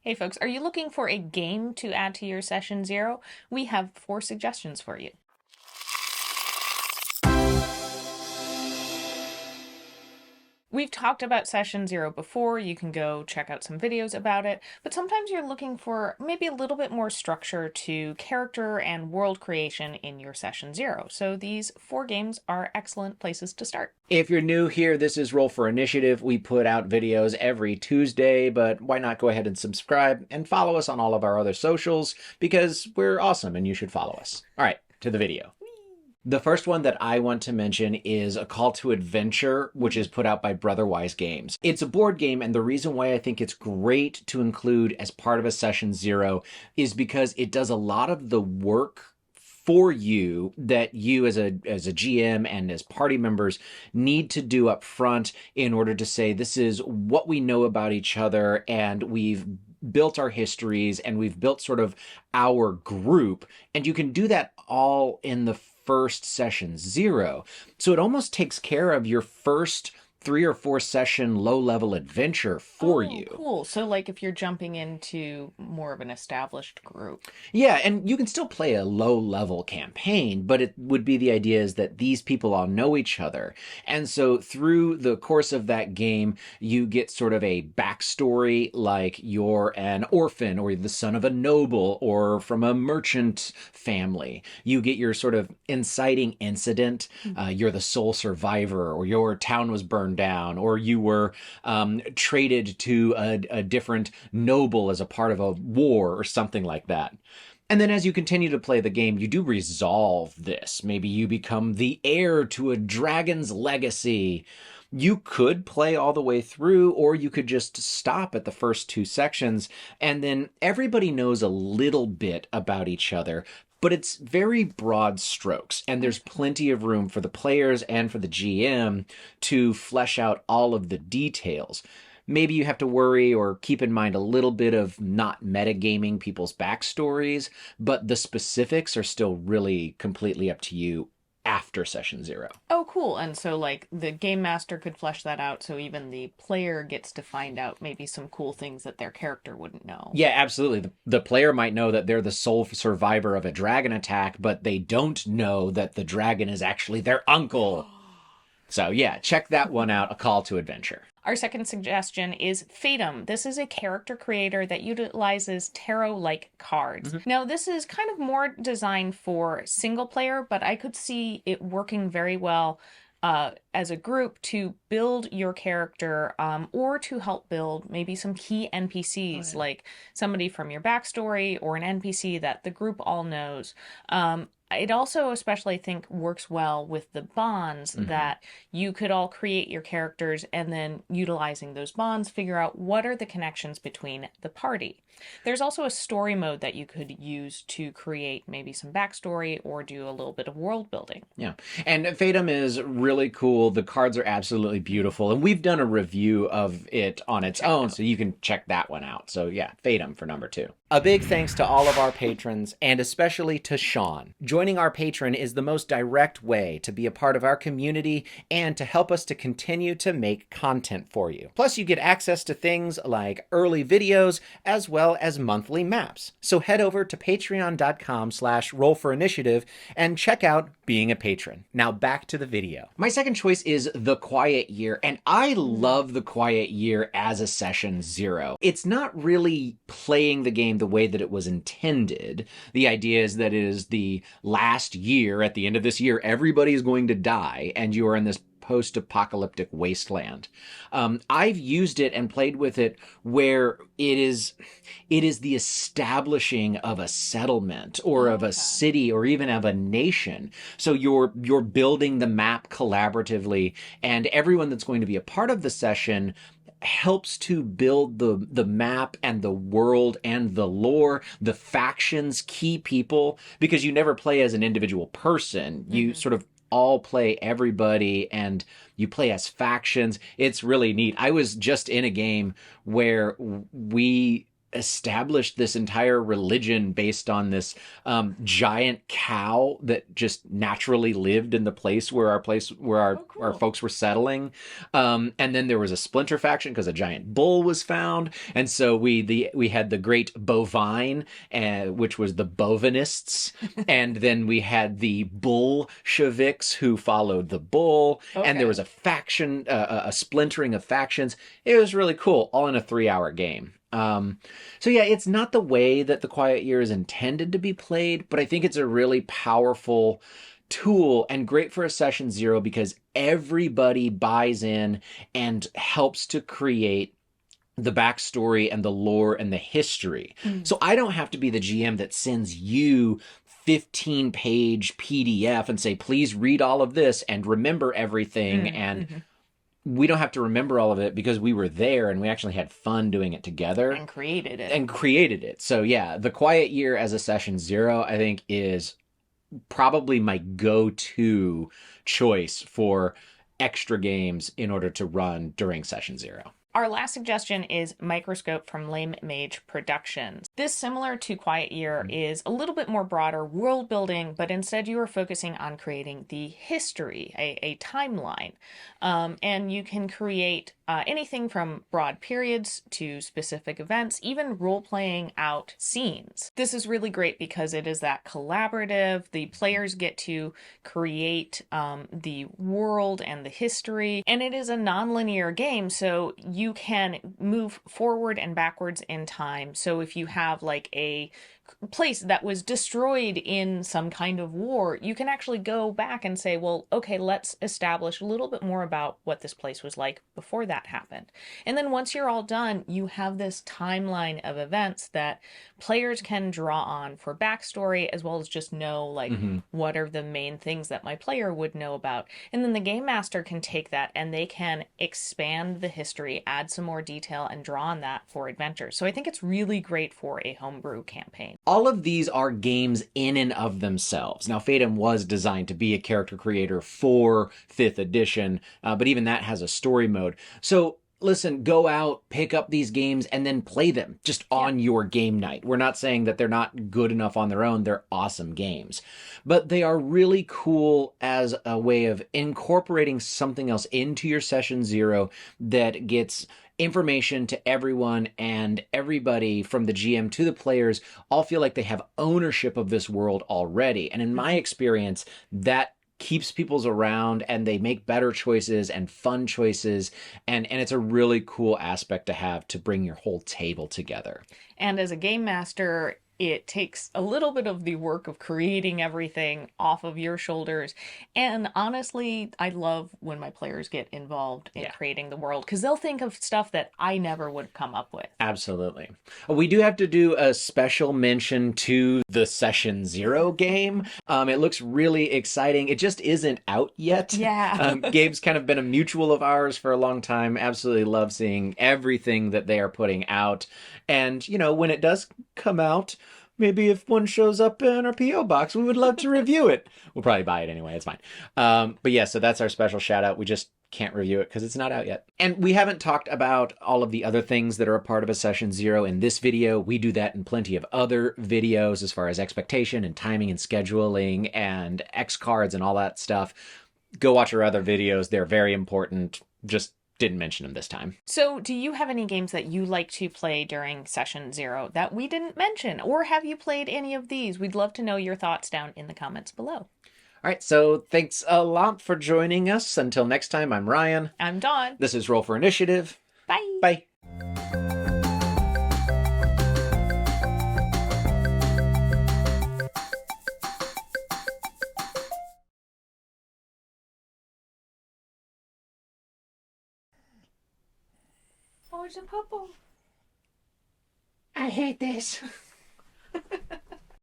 Hey folks, are you looking for a game to add to your session zero? We have 4 suggestions for you. We've talked about session zero before. You can go check out some videos about it, but sometimes you're looking for maybe a little bit more structure to character and world creation in your session zero. So these 4 games are excellent places to start. If you're new here, this is Roll for Initiative. We put out videos every Tuesday, but why not go ahead and subscribe and follow us on all of our other socials because we're awesome and you should follow us. All right, to the video. The first one that I want to mention is A Call to Adventure, which is put out by Brotherwise Games. It's a board game, and the reason why I think it's great to include as part of a session zero is because it does a lot of the work for you that you as a GM and as party members need to do up front in order to say this is what we know about each other and we've built our histories and we've built sort of our group, and you can do that all in the first session zero. So it almost takes care of your first 3 or 4 session low-level adventure for you. Cool. So like if you're jumping into more of an established group. Yeah, and you can still play a low-level campaign, but it would be the idea is that these people all know each other. And so through the course of that game, you get sort of a backstory like you're an orphan or the son of a noble or from a merchant family. You get your sort of inciting incident. You're the sole survivor, or your town was burned down, or you were traded to a different noble as a part of a war or something like that. And then as you continue to play the game, you do resolve this. Maybe you become the heir to a dragon's legacy. You could play all the way through, or you could just stop at the first 2 sections, and then everybody knows a little bit about each other, but it's very broad strokes, and there's plenty of room for the players and for the GM to flesh out all of the details. Maybe you have to worry or keep in mind a little bit of not metagaming people's backstories, but the specifics are still really completely up to you after session zero. Oh, cool. And so, like, the game master could flesh that out so even the player gets to find out maybe some cool things that their character wouldn't know. Yeah, absolutely. The player might know that they're the sole survivor of a dragon attack, but they don't know that the dragon is actually their uncle. So, yeah, check that one out, A Call to Adventure. Our second suggestion is Fatum. This is a character creator that utilizes tarot-like cards. Now, this is kind of more designed for single player, but I could see it working very well as a group to build your character or to help build maybe some key NPCs, like somebody from your backstory or an NPC that the group all knows. It also especially, I think, works well with the bonds that you could all create your characters and then utilizing those bonds, figure out what are the connections between the party. There's also a story mode that you could use to create maybe some backstory or do a little bit of world building. Yeah. And Fatum is really cool. The cards are absolutely beautiful. And we've done a review of it on its own, so you can check that one out. So yeah, Fatum for number 2. A big thanks to all of our patrons, and especially to Sean. Joining our patron is the most direct way to be a part of our community and to help us to continue to make content for you. Plus, you get access to things like early videos as well as monthly maps. So head over to patreon.com/rollforinitiative and check out being a patron. Now back to the video. My second choice is The Quiet Year, and I love The Quiet Year as a session zero. It's not really playing the game the way that it was intended. The idea is that it is the last year. At the end of this year, everybody is going to die, and you are in this post-apocalyptic wasteland. I've used it and played with it where it is the establishing of a settlement or of a city or even of a nation. So you're building the map collaboratively, and everyone that's going to be a part of the session helps to build the map and the world and the lore, the factions, key people, because you never play as an individual person. You sort of all play everybody and you play as factions. It's really neat. I was just in a game where we established this entire religion based on this giant cow that just naturally lived in the place where our folks were settling. And then there was a splinter faction because a giant bull was found, and so we had the great bovine, which was the bovinists, and then we had the Bolsheviks who followed the bull, and there was a faction, a splintering of factions. It was really cool, all in a 3-hour game. So yeah, it's not the way that the Quiet Year is intended to be played, but I think it's a really powerful tool and great for a session zero because everybody buys in and helps to create the backstory and the lore and the history. So I don't have to be the GM that sends you 15-page PDF and say, please read all of this and remember everything. And we don't have to remember all of it because we were there and we actually had fun doing it together. And created it. So yeah, the Quiet Year as a session zero, I think, is probably my go-to choice for extra games in order to run during session zero. Our last suggestion is Microscope from Lame Mage Productions. This, similar to Quiet Year, is a little bit more broader world building, but instead you are focusing on creating the history, a timeline. And you can create anything from broad periods to specific events, even role-playing out scenes. This is really great because it is that collaborative. The players get to create the world and the history, and it is a non-linear game, so you can move forward and backwards in time. So if you have like a place that was destroyed in some kind of war, you can actually go back and say, well, okay, let's establish a little bit more about what this place was like before that happened. And then once you're all done, you have this timeline of events that players can draw on for backstory, as well as just know, like, what are the main things that my player would know about. And then the game master can take that and they can expand the history, add some more detail, and draw on that for adventures. So I think it's really great for a homebrew campaign. All of these are games in and of themselves. Now, Fatum was designed to be a character creator for 5th edition, but even that has a story mode. So listen, go out, pick up these games, and then play them just on your game night. We're not saying that they're not good enough on their own. They're awesome games. But they are really cool as a way of incorporating something else into your session zero that gets information to everyone, and everybody from the GM to the players all feel like they have ownership of this world already. And in my experience, that keeps people's around and they make better choices and fun choices. And it's a really cool aspect to have to bring your whole table together. And as a game master, it takes a little bit of the work of creating everything off of your shoulders. And honestly, I love when my players get involved in creating the world, because they'll think of stuff that I never would have come up with. Absolutely. We do have to do a special mention to the Session Zero game. It looks really exciting. It just isn't out yet. Yeah. Gabe's kind of been a mutual of ours for a long time. Absolutely love seeing everything that they are putting out. And, you know, when it does come out, maybe if one shows up in our P.O. box, we would love to review it. We'll probably buy it anyway. It's fine. But yeah, so that's our special shout out. We just can't review it because it's not out yet. And we haven't talked about all of the other things that are a part of a Session Zero in this video. We do that in plenty of other videos as far as expectation and timing and scheduling and X cards and all that stuff. Go watch our other videos. They're very important. Just didn't mention them this time. So do you have any games that you like to play during Session Zero that we didn't mention? Or have you played any of these? We'd love to know your thoughts down in the comments below. All right, so thanks a lot for joining us. Until next time, I'm Ryan. I'm Dawn. This is Roll for Initiative. Bye. Bye. Oh, it's a purple. I hate this.